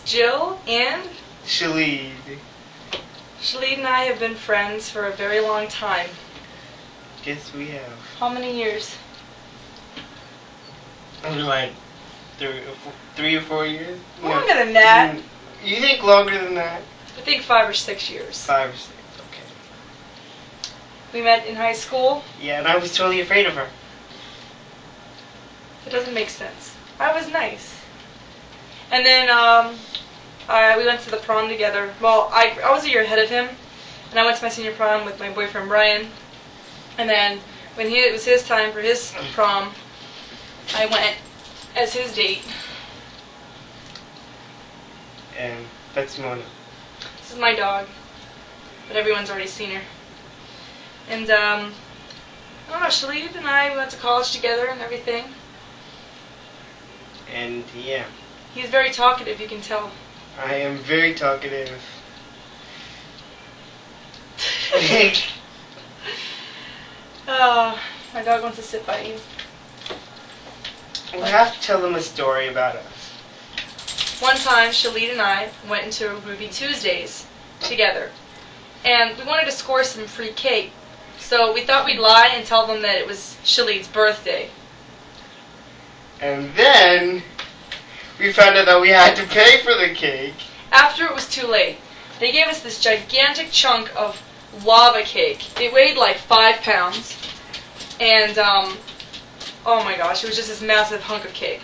Jill and Chalid. Chalid and I have been friends for a very long time. Yes, we have. How many years? Like 3 or 4 years? Longer than that. You think longer than that? I think 5 or 6 years. 5 or 6, okay. We met in high school. Yeah, and I was totally afraid of her. It doesn't make sense. I was nice. And then we went to the prom together. Well, I was a year ahead of him, and I went to my senior prom with my boyfriend Brian. And then when it was his time for his prom, I went as his date. And that's Mona. This is my dog, but everyone's already seen her. And I don't know, Chalid and I went to college together and everything. And yeah. He's very talkative, you can tell. I am very talkative. My dog wants to sit by you. We have to tell them a story about us. One time, Chalid and I went into Ruby Tuesdays together. And we wanted to score some free cake. So we thought we'd lie and tell them that it was Chalid's birthday. And then we found out that we had to pay for the cake. After it was too late, they gave us this gigantic chunk of lava cake. It weighed like 5 pounds. And, oh my gosh, it was just this massive hunk of cake.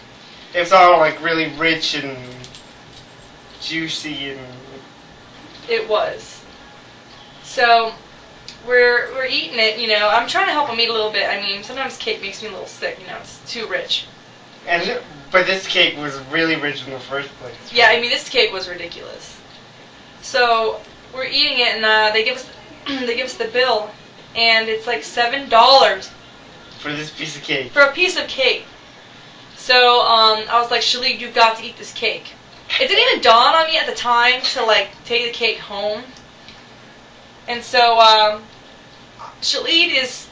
It's all like really rich and juicy and... It was. So, we're eating it, you know. I'm trying to help him eat a little bit. I mean, sometimes cake makes me a little sick, you know. It's too rich. But this cake was really rich in the first place. Yeah, I mean, this cake was ridiculous. So, we're eating it, and they give us the bill, and it's like $7 for this piece of cake. For a piece of cake. So, I was like, Chalid, you've got to eat this cake. It didn't even dawn on me at the time to, like, take the cake home. And so, Chalid is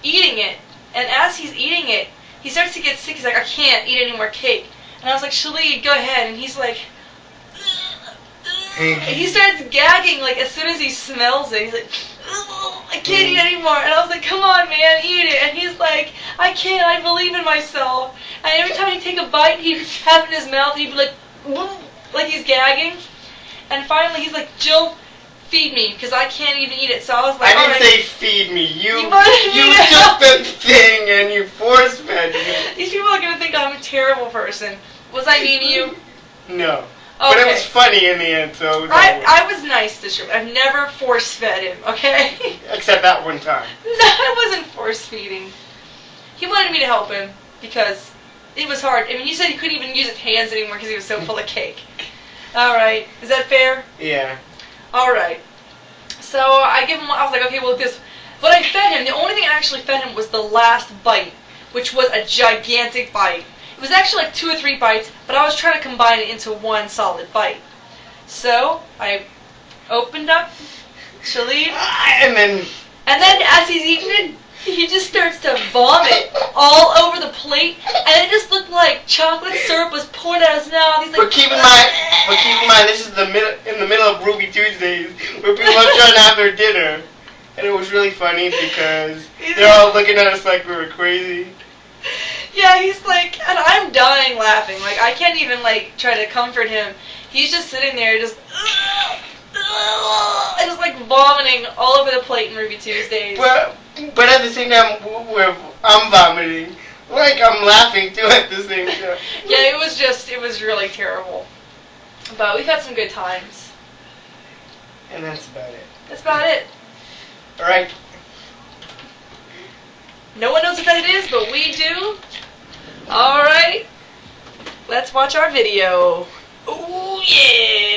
eating it, and as he's eating it, he starts to get sick. He's like, I can't eat any more cake. And I was like, Chalid, go ahead. And he's like, and he starts gagging, like, as soon as he smells it. He's like, I can't eat anymore. And I was like, come on, man, eat it. And he's like, I can't, I believe in myself. And every time he'd take a bite, he'd have it in his mouth, and he'd be like he's gagging. And finally, he's like, Jill, feed me, because I can't even eat it. So I was like, I didn't say feed me. You took the thing and you force-fed me. These people are going to think I'm a terrible person. Was I mean to you? No. Okay. But it was funny in the end, so... I was nice to Chalid. I've never force-fed him, okay? Except that one time. No, I wasn't force-feeding. He wanted me to help him, because it was hard. I mean, he said he couldn't even use his hands anymore because he was so full of cake. Alright, is that fair? Yeah. Alright. So I was like, okay, well, what I fed him, the only thing I actually fed him was the last bite, which was a gigantic bite. It was actually like 2 or 3 bites, but I was trying to combine it into one solid bite. So I opened up Chalid, and then as he's eating it, he just starts to vomit all over the plate, and it just looked like chocolate syrup was poured out his mouth. He's like, but keep in mind, this is in the middle of Ruby Tuesdays, where people are trying to have their dinner, and it was really funny because they're all looking at us like we were crazy. Yeah, he's like, and I'm dying laughing. Like, I can't even, like, try to comfort him. He's just sitting there, just, and just, like, vomiting all over the plate in Ruby Tuesdays. But at the same time, I'm vomiting. Like, I'm laughing, too, at the same time. Yeah, it was really terrible. But we've had some good times. And that's about it. That's about it. Alright. No one knows what that is, but we do. Alright. Let's watch our video. Oh, yeah.